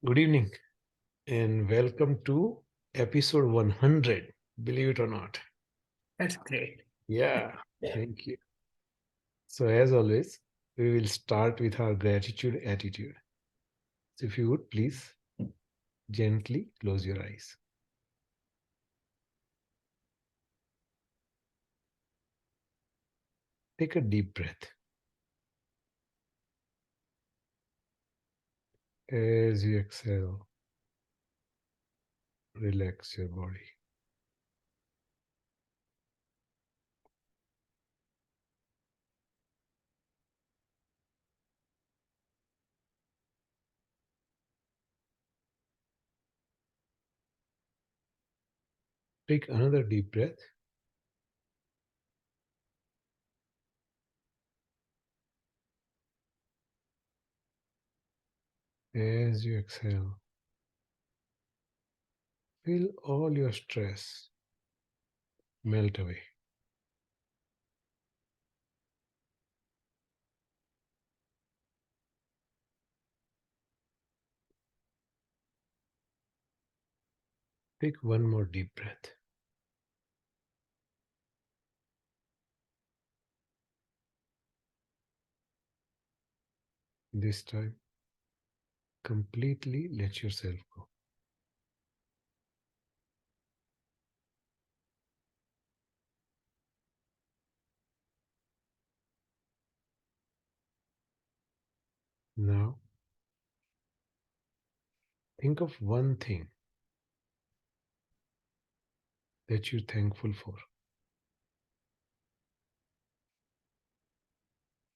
Good evening and welcome to episode 100. Believe it or not. That's great. Yeah, thank you. So, as always, we will start with our gratitude attitude. So, if you would please gently close your eyes. Take a deep breath. As you exhale, relax your body. Take another deep breath. As you exhale, feel all your stress melt away. Take one more deep breath. This time, completely let yourself go. Now, think of one thing that you're thankful for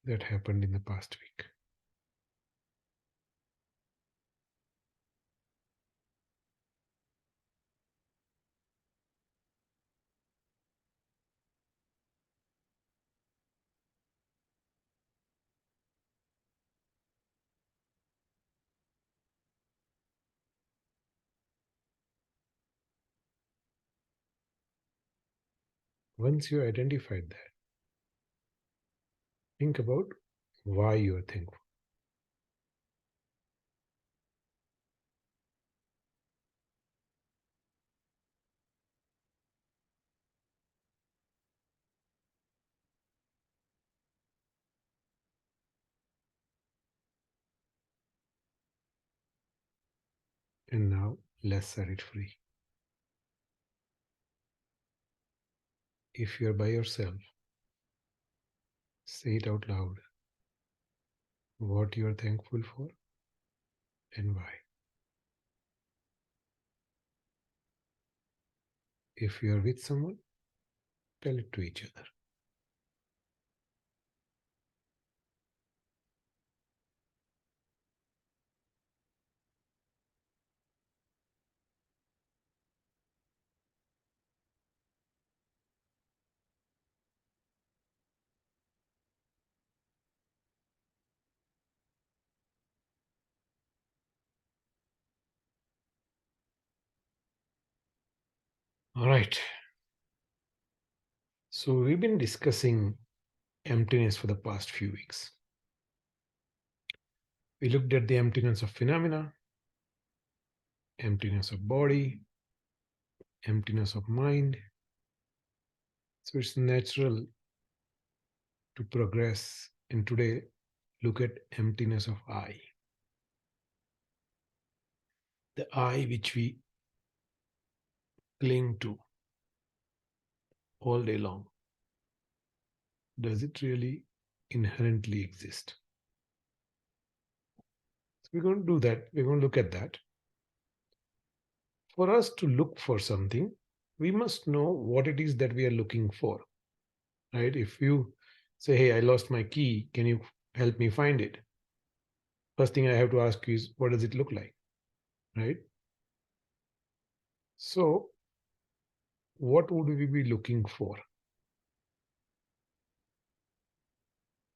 that happened in the past week. Once you identified that, think about why you are thankful. And now let's set it free. If you're by yourself, say it out loud what you are thankful for and why. If you are with someone, tell it to each other. All right. So we've been discussing emptiness for the past few weeks. We looked at the emptiness of phenomena, emptiness of body, emptiness of mind. So it's natural to progress and today look at emptiness of I. The I which we cling to all day long. Does it really inherently exist? So we're going to do that. We're going to look at that. For us to look for something, we must know what it is that we are looking for, right? If you say, hey, I lost my key, can you help me find it? First thing I have to ask you is, what does it look like, right? So, what would we be looking for?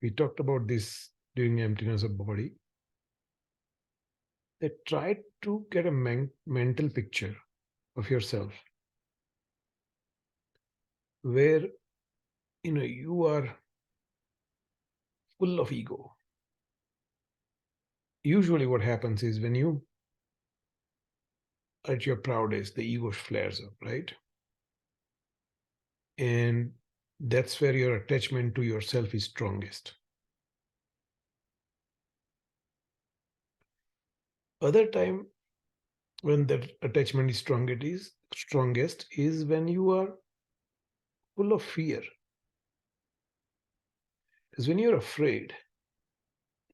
We talked about this during emptiness of body. That try to get a mental picture of yourself where you are full of ego. Usually what happens is when you at your proudest, the ego flares up, right? And that's where your attachment to yourself is strongest. Other time when that attachment is strongest is when you are full of fear. Is when you're afraid,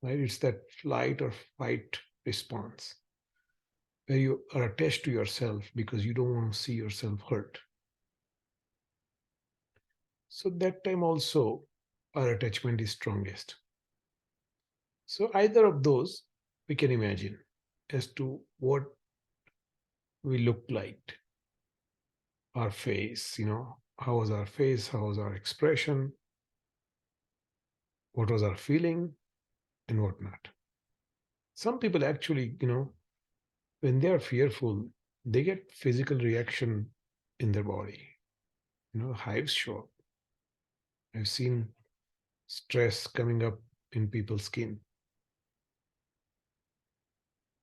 right? It's that flight or fight response where you are attached to yourself because you don't want to see yourself hurt. So that time also our attachment is strongest. So either of those we can imagine as to what we looked like, our face, how was our face, how was our expression, what was our feeling, and whatnot. Some people actually, when they are fearful, they get physical reaction in their body. Hives show up. I've seen stress coming up in people's skin.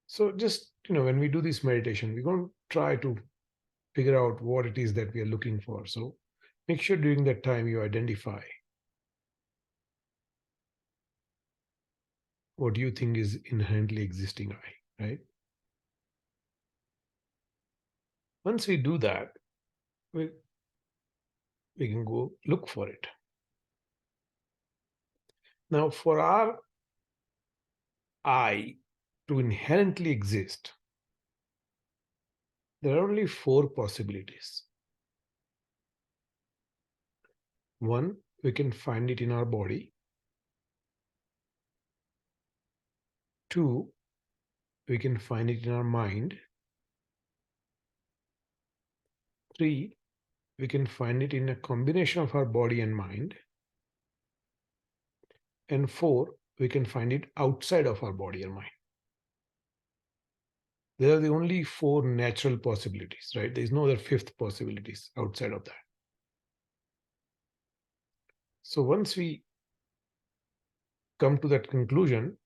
So just, when we do this meditation, we're going to try to figure out what it is that we are looking for. So make sure during that time you identify what you think is inherently existing I, right? Once we do that, we, we can go look for it. Now, for our I to inherently exist, there are only four possibilities. One, we can find it in our body. Two, we can find it in our mind. Three, we can find it in a combination of our body and mind. And four, we can find it outside of our body and mind. There are the only four natural possibilities, right? There's no other fifth possibilities outside of that. So once we come to that conclusion,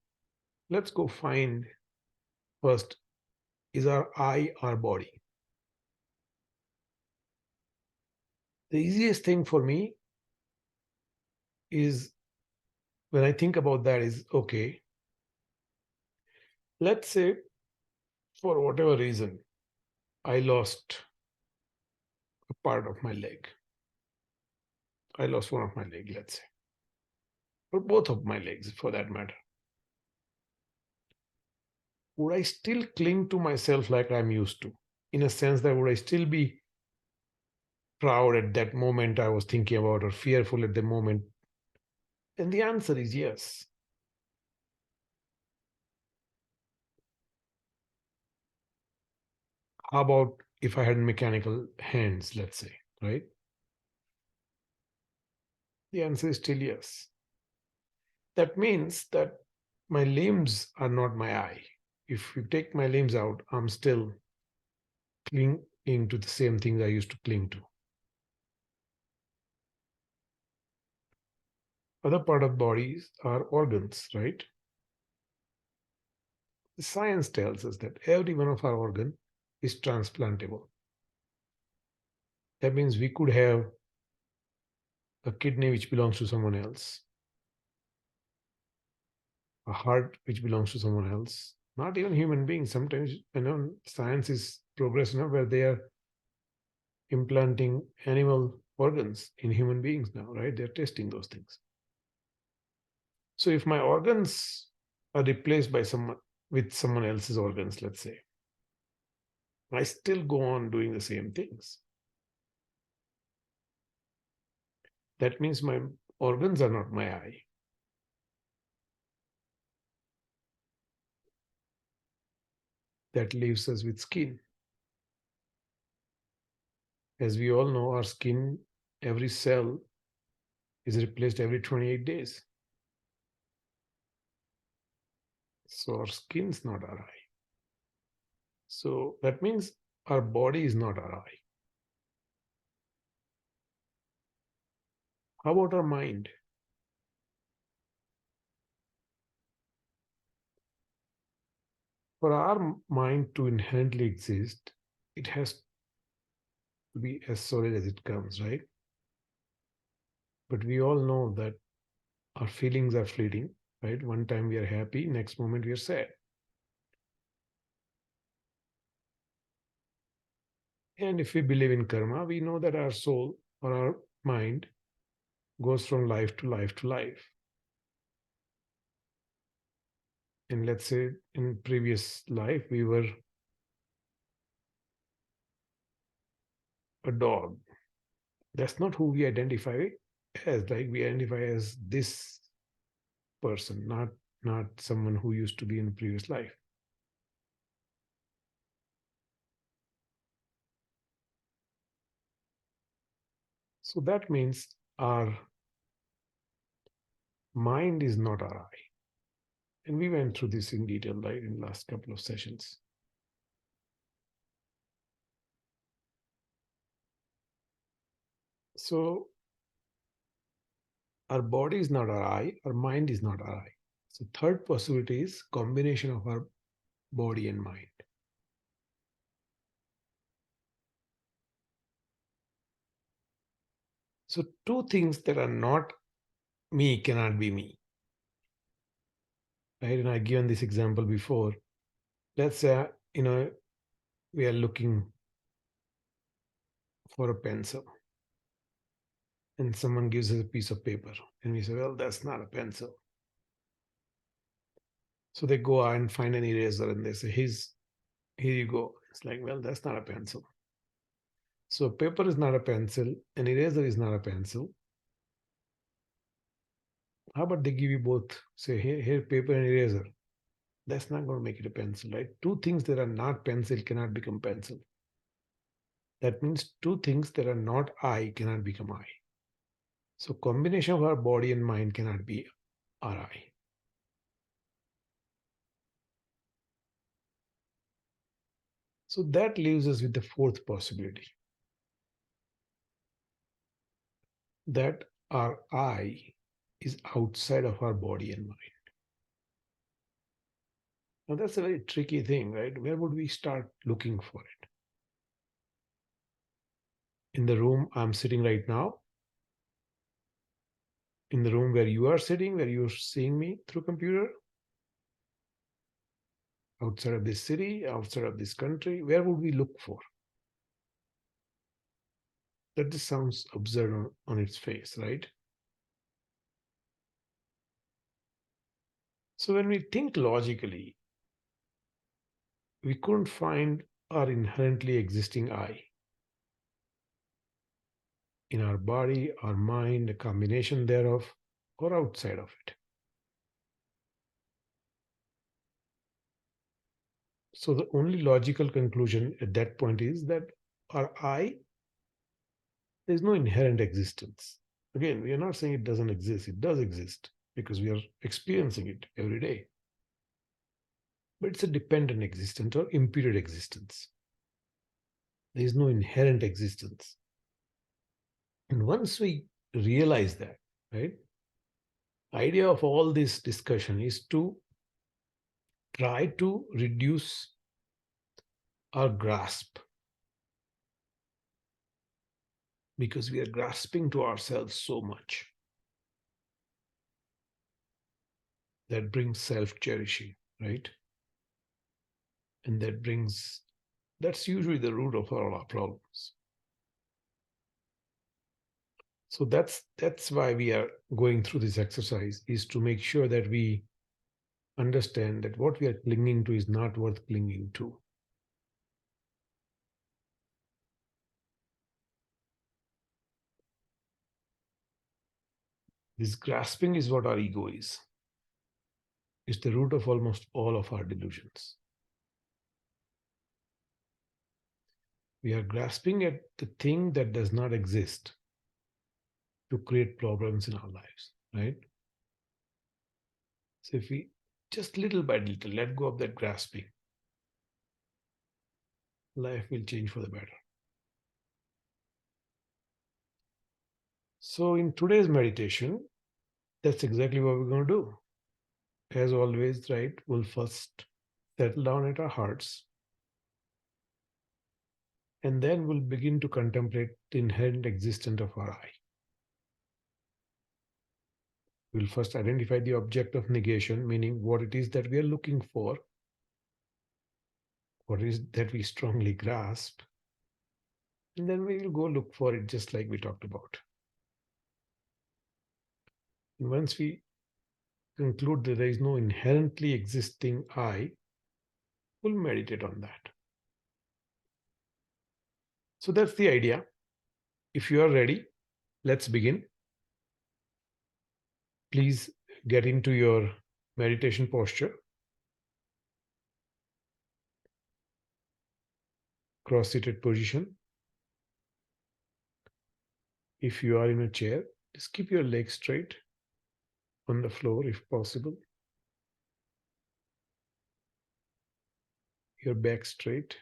let's go find first, is our I our body? The easiest thing for me is when I think about that is, okay, let's say for whatever reason, I lost a part of my leg. I lost one of my legs, let's say, or both of my legs for that matter. Would I still cling to myself like I'm used to? In a sense that would I still be proud at that moment I was thinking about or fearful at the moment? And the answer is yes. How about if I had mechanical hands, let's say, right? The answer is still yes. That means that my limbs are not my I. If you take my limbs out, I'm still clinging to the same things I used to cling to. Other part of bodies are organs, right? The science tells us that every one of our organ is transplantable. That means we could have a kidney which belongs to someone else, a heart which belongs to someone else, not even human beings. Sometimes, science is progress now where they are implanting animal organs in human beings now, right? They're testing those things. So if my organs are replaced by someone with someone else's organs, let's say, I still go on doing the same things. That means my organs are not my I. That leaves us with skin. As we all know, our skin, every cell is replaced every 28 days. So our skin's not our I. So that means our body is not our I. How about our mind? For our mind to inherently exist, it has to be as solid as it comes, right? But we all know that our feelings are fleeting, right? One time we are happy, next moment we are sad. And if we believe in karma, we know that our soul or our mind goes from life to life to life. And let's say in previous life, we were a dog. That's not who we identify as. Like we identify as this person, not someone who used to be in the previous life. So that means our mind is not our I. And we went through this in detail, right, in the last couple of sessions. So our body is not our I, our mind is not our I. So third possibility is combination of our body and mind. So two things that are not me cannot be me. Right? And I've given this example before. Let's say, we are looking for a pencil and someone gives us a piece of paper and we say, well, that's not a pencil. So they go out and find an eraser and they say, here you go. It's like, well, that's not a pencil. So paper is not a pencil, an eraser is not a pencil. How about they give you both? Say, here, paper and eraser. That's not going to make it a pencil, right? Two things that are not pencil cannot become pencil. That means two things that are not I cannot become I. So combination of our body and mind cannot be our I. So that leaves us with the fourth possibility, that our I is outside of our body and mind. Now that's a very tricky thing, right? Where would we start looking for it? In the room I'm sitting right now, in the room where you are sitting, where you're seeing me through computer, outside of this city, outside of this country, where would we look for? That just sounds absurd on its face, right? So when we think logically, we couldn't find our inherently existing I in our body, our mind, a combination thereof, or outside of it. So the only logical conclusion at that point is that our I, there's no inherent existence. Again, we are not saying it doesn't exist. It does exist because we are experiencing it every day. But it's a dependent existence or imputed existence. There is no inherent existence. And once we realize that, right, idea of all this discussion is to try to reduce our grasp, because we are grasping to ourselves so much. That brings self-cherishing, right? And that's usually the root of all our problems. So that's why we are going through this exercise, is to make sure that we understand that what we are clinging to is not worth clinging to. This grasping is what our ego is. It's the root of almost all of our delusions. We are grasping at the thing that does not exist to create problems in our lives, right? So if we just little by little let go of that grasping, life will change for the better. So in today's meditation, that's exactly what we're going to do. As always, right, we'll first settle down at our hearts. And then we'll begin to contemplate the inherent existence of our I. We'll first identify the object of negation, meaning what it is that we are looking for, what is that we strongly grasp, and then we will go look for it just like we talked about. And once we conclude that there is no inherently existing I, we'll meditate on that. So that's the idea. If you are ready, let's begin. Please get into your meditation posture. Cross-seated position. If you are in a chair, just keep your legs straight on the floor if possible. Your back straight.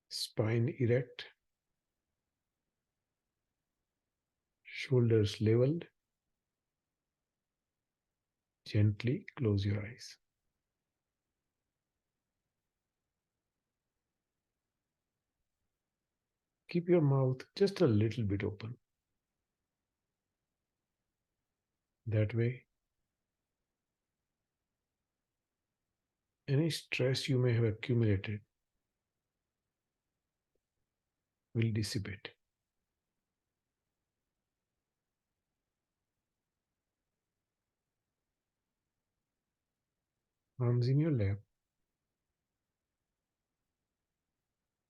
Spine erect. Shoulders leveled. Gently close your eyes. Keep your mouth just a little bit open. That way, any stress you may have accumulated will dissipate. Arms in your lap,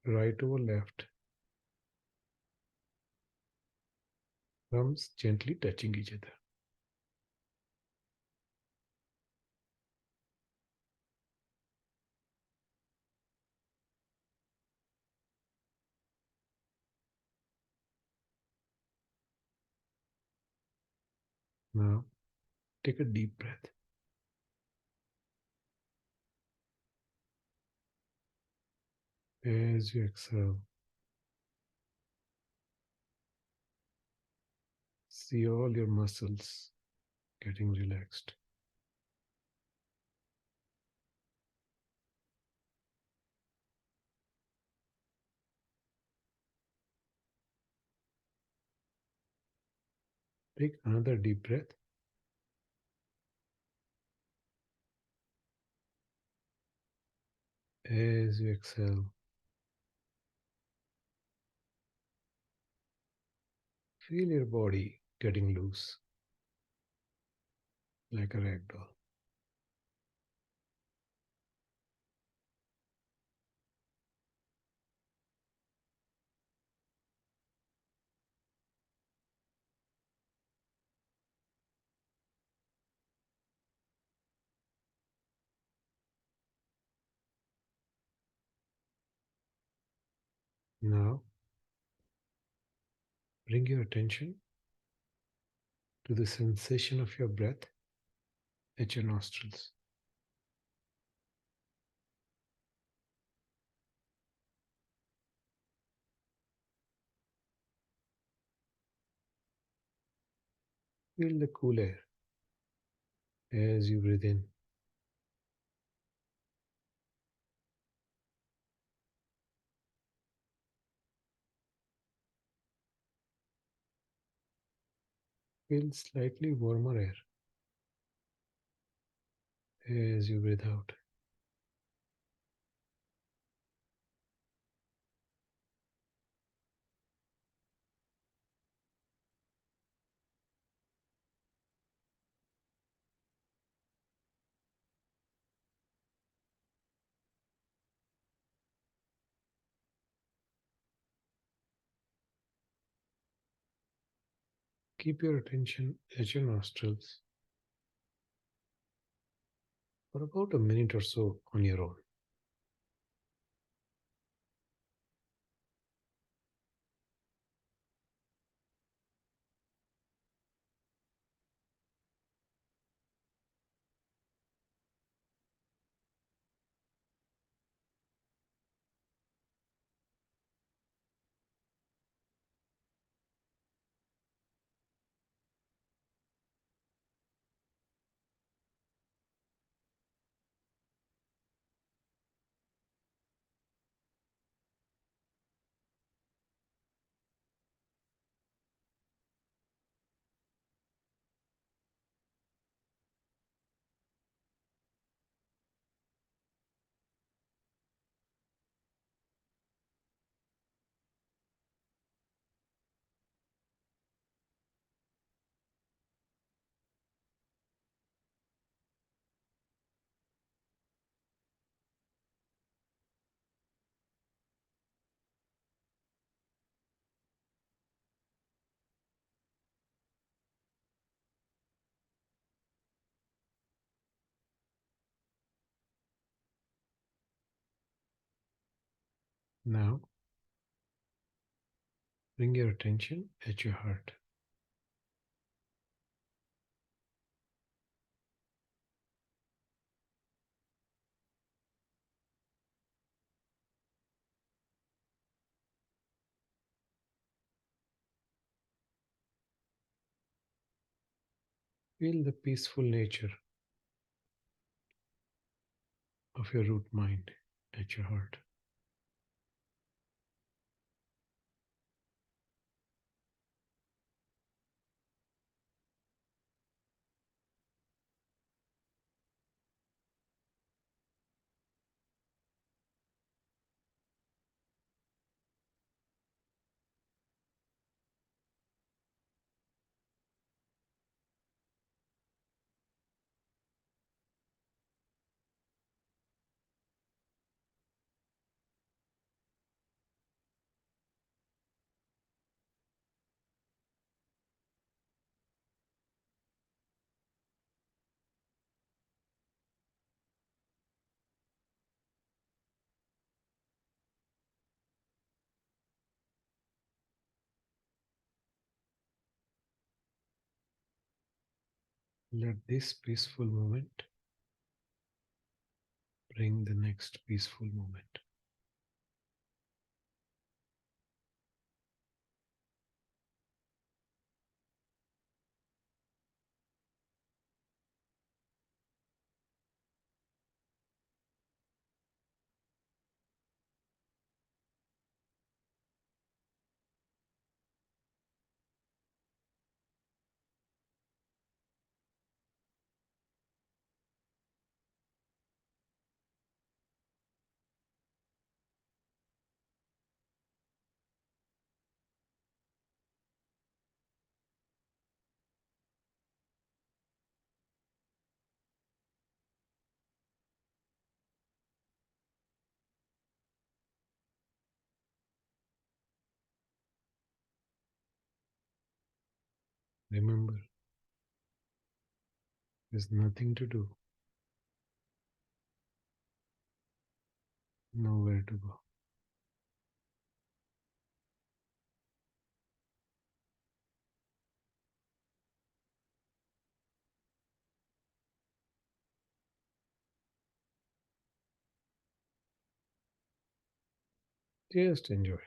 right over left, thumbs gently touching each other. Now, take a deep breath. As you exhale, see all your muscles getting relaxed. Take another deep breath. As you exhale, feel your body getting loose like a rag doll. Now, bring your attention to the sensation of your breath at your nostrils. Feel the cool air as you breathe in. Feel slightly warmer air as you breathe out. Keep your attention at your nostrils for about a minute or so on your own. Now, bring your attention at your heart. Feel the peaceful nature of your root mind at your heart. Let this peaceful moment bring the next peaceful moment. Remember, there's nothing to do, nowhere to go. Just enjoy.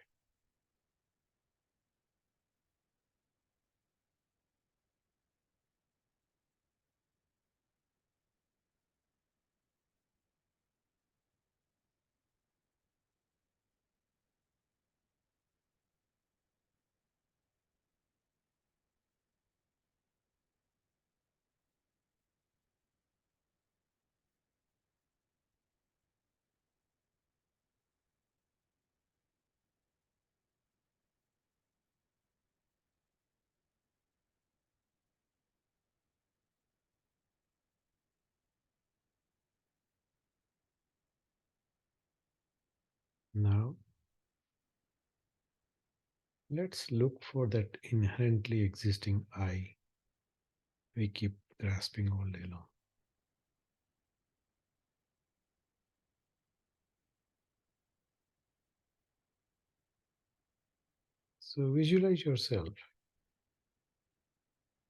Now, let's look for that inherently existing I we keep grasping all day long. So visualize yourself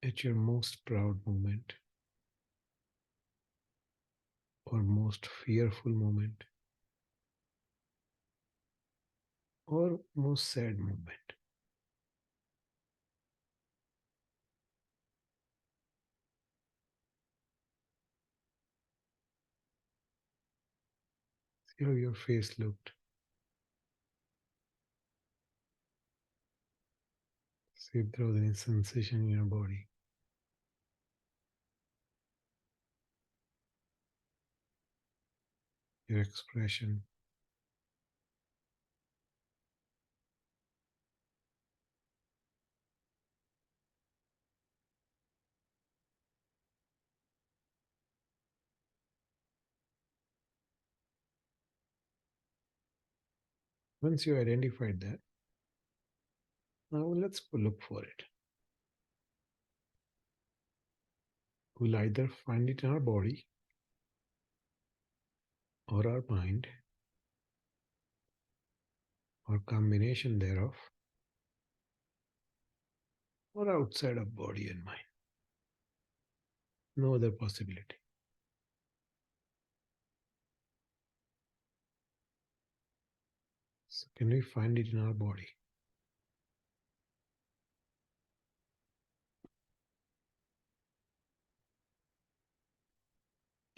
at your most proud moment or most fearful moment or most sad moment. See how your face looked. See if there was any sensation in your body. Your expression. Once you identified that, now let's go look for it. We'll either find it in our body or our mind or combination thereof, or outside of body and mind. No other possibility. So can we find it in our body?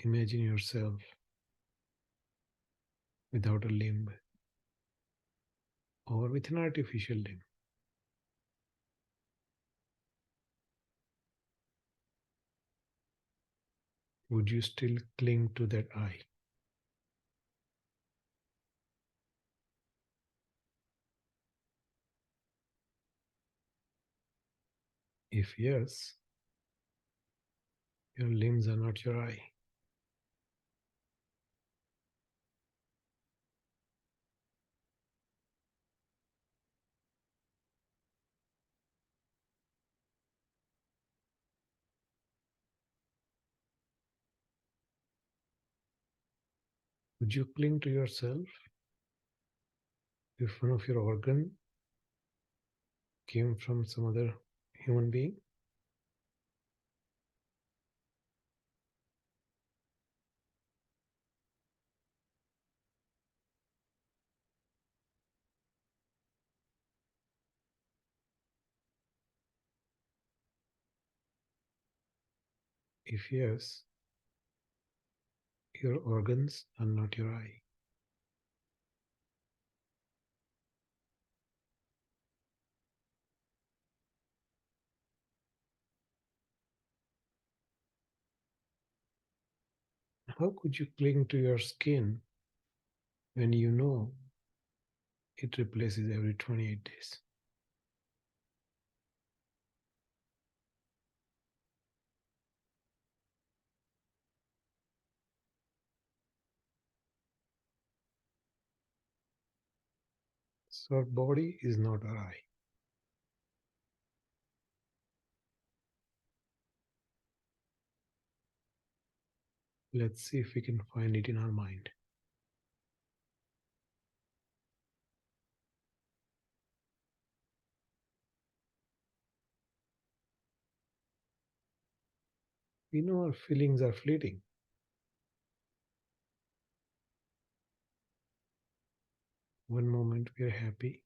Imagine yourself without a limb or with an artificial limb. Would you still cling to that eye? If yes, your limbs are not your eye. Would you cling to yourself if one of your organ came from some other human being? If yes, your organs are not your eye. How could you cling to your skin when you know it replaces every 28 days? So our body is not our eye. Let's see if we can find it in our mind. We know our feelings are fleeting. One moment we are happy,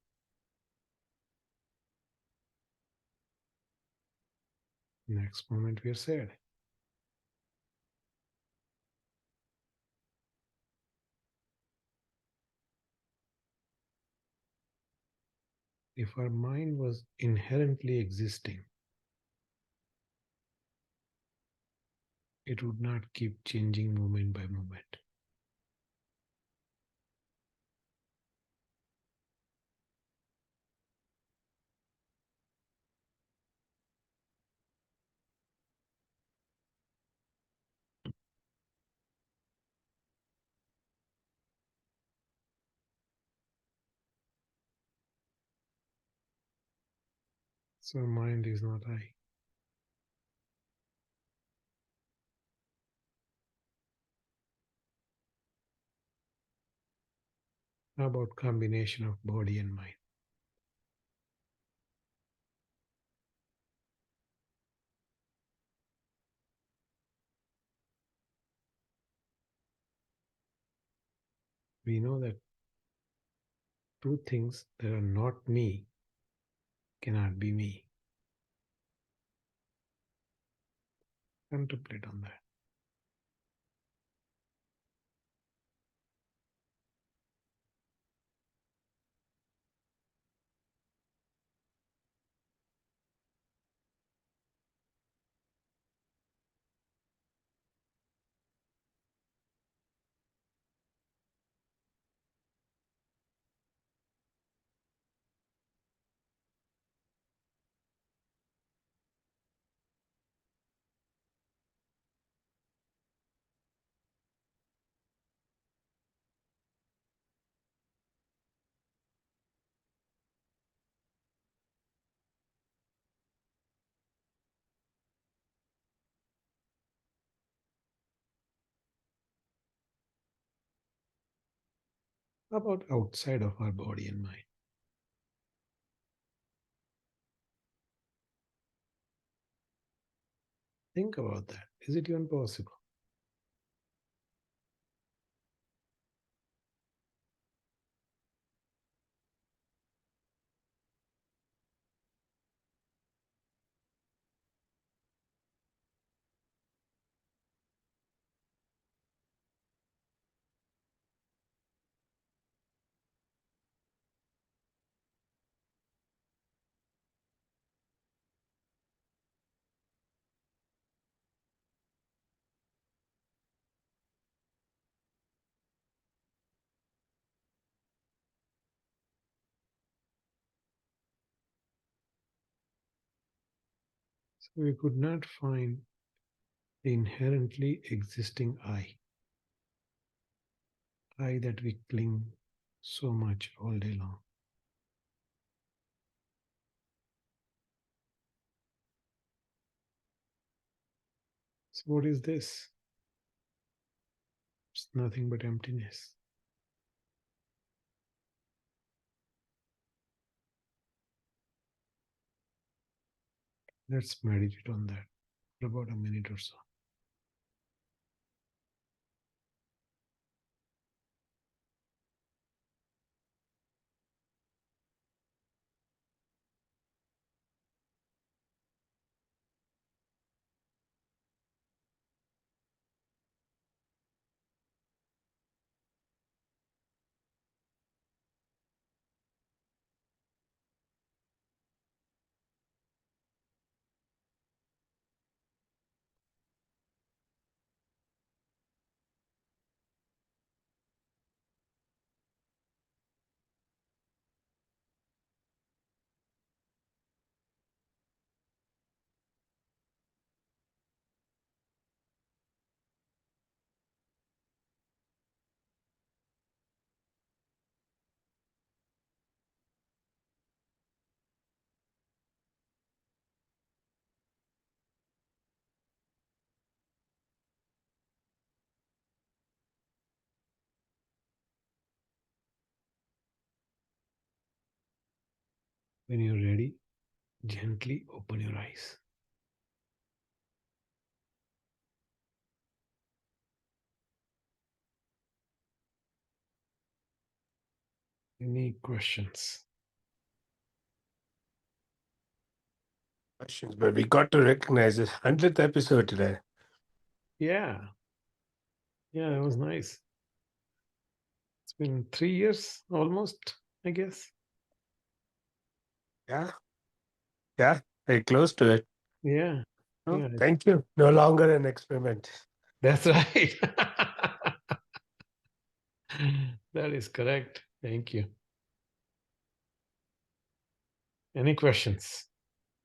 next moment we are sad. If our mind was inherently existing, it would not keep changing moment by moment. So our mind is not I. How about combination of body and mind? We know that two things that are not me cannot be me. Contemplate on that. How about outside of our body and mind? Think about that. Is it even possible? So we could not find the inherently existing I that we cling so much all day long. So what is this? It's nothing but emptiness. Let's meditate on that for about a minute or so. When you're ready, gently open your eyes. Any questions? Questions, but we got to recognize this 100th episode today. Yeah. Yeah, it was nice. It's been 3 years almost, I guess. Yeah. Yeah. Very close to it. Yeah. Oh, Yeah. thank you. No longer an experiment. That's right. That is correct. Thank you. Any questions?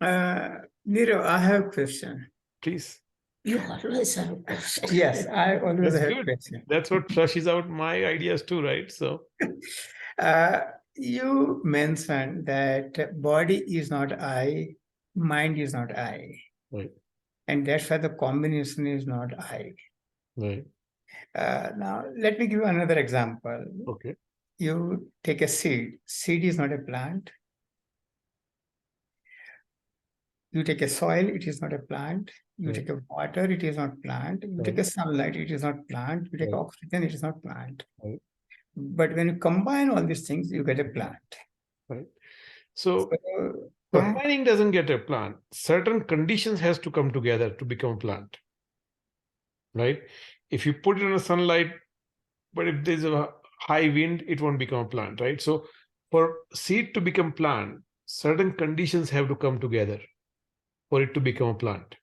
Niro, I have a question. Please. You always have a question. Yes, I always That's have a good. question. That's what flushes out my ideas too, right? So, You mentioned that body is not I, mind is not I, right, and that's why the combination is not I. right. Now, let me give you another example. Okay, You take a seed. Seed is not a plant. You take a soil, it is not a plant. You right, take a water, it is not plant. You take right, a sunlight, it is not plant. You take right, oxygen, it is not plant. right, But when you combine all these things, you get a plant. right. So, So, combining doesn't get a plant. Certain conditions has to come together to become a plant, right? If you put it in the sunlight, but if there's a high wind, it won't become a plant, right? So, for seed to become plant, certain conditions have to come together for it to become a plant.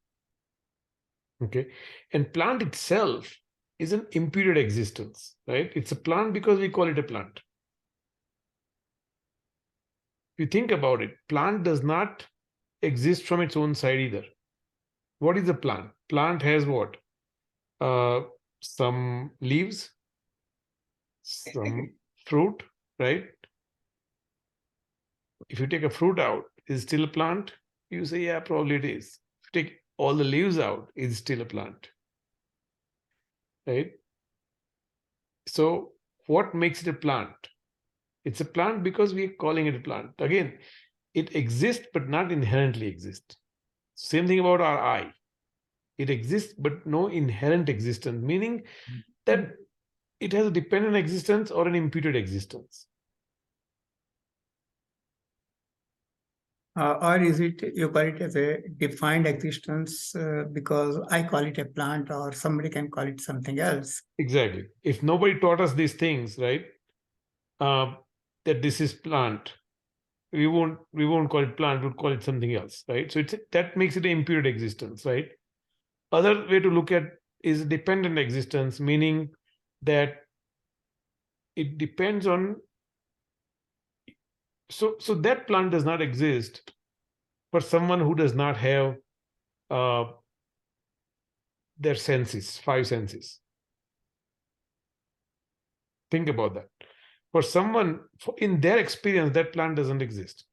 Okay, and plant itself is an imputed existence, right? It's a plant because we call it a plant. If you think about it, plant does not exist from its own side either. What is a plant? Plant has what? Some leaves, some fruit, right? If you take a fruit out, is it still a plant? You say, yeah, probably it is. If you take all the leaves out, it's still a plant, right? So, what makes it a plant? It's a plant because we're calling it a plant. Again, it exists, but not inherently exists. Same thing about our eye. It exists, but no inherent existence, meaning that it has a dependent existence or an imputed existence. Or is it, you call it as a defined existence because I call it a plant or somebody can call it something else? Exactly. If nobody taught us these things, right, that this is plant, we won't call it plant, we'll call it something else, right? So that makes it an imputed existence, right? Other way to look at is dependent existence, meaning that it depends on, so that plant does not exist for someone who does not have their senses, 5 senses. Think about that. For someone, in their experience, that plant doesn't exist.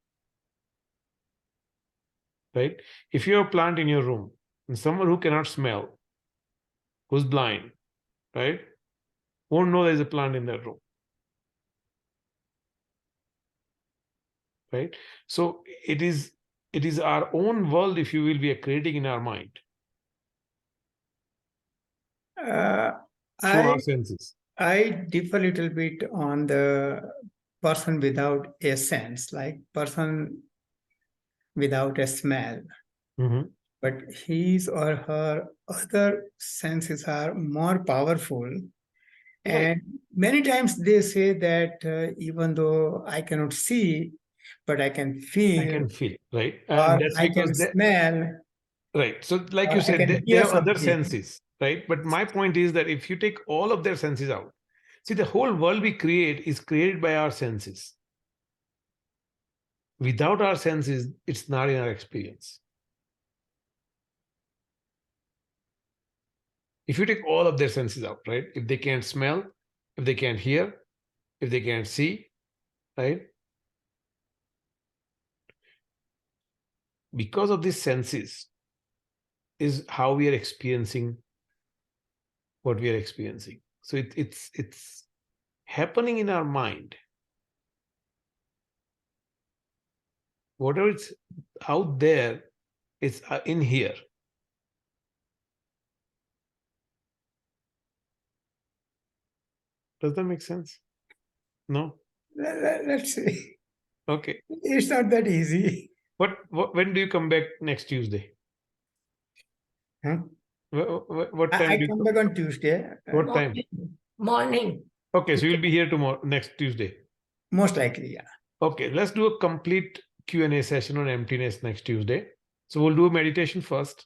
Right? If you have a plant in your room, and someone who cannot smell, who's blind, right, won't know there's a plant in that room. Right? So it is our own world, if you will, we are creating in our mind through our senses. I differ a little bit on the person without a sense, like person without a smell. Mm-hmm. But his or her other senses are more powerful. And many times they say that even though I cannot see, but I can feel. I can feel, right? Or And that's I because can smell. right. So like Or you I said, can they hear have other something. senses, right? But my point is that if you take all of their senses out, see, the whole world we create is created by our senses. Without our senses, it's not in our experience. If you take all of their senses out, right? If they can't smell, if they can't hear, if they can't see, right? Because of these senses is how we are experiencing what we are experiencing. So it's happening in our mind. Whatever it's out there, it's in here. Does that make sense? No? Let's see. Okay. It's not that easy. When do you come back next Tuesday? Huh? What time I do you come back on Tuesday. What time? Morning. Okay, so you'll be here tomorrow, next Tuesday. Most likely, yeah. Okay, let's do a complete Q&A session on emptiness next Tuesday. So we'll do a meditation first,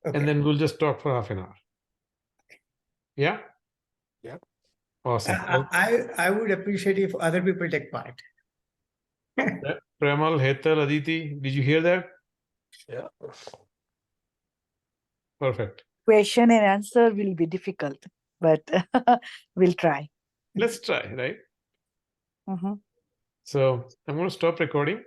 Okay. and then we'll just talk for half an hour. Yeah? Yeah. Awesome. I would appreciate if other people take part. Premal, Hetal, Aditi, did you hear that? Yeah. Perfect. Question and answer will be difficult, but we'll try. Let's try, right? Mhm. So I'm going to stop recording.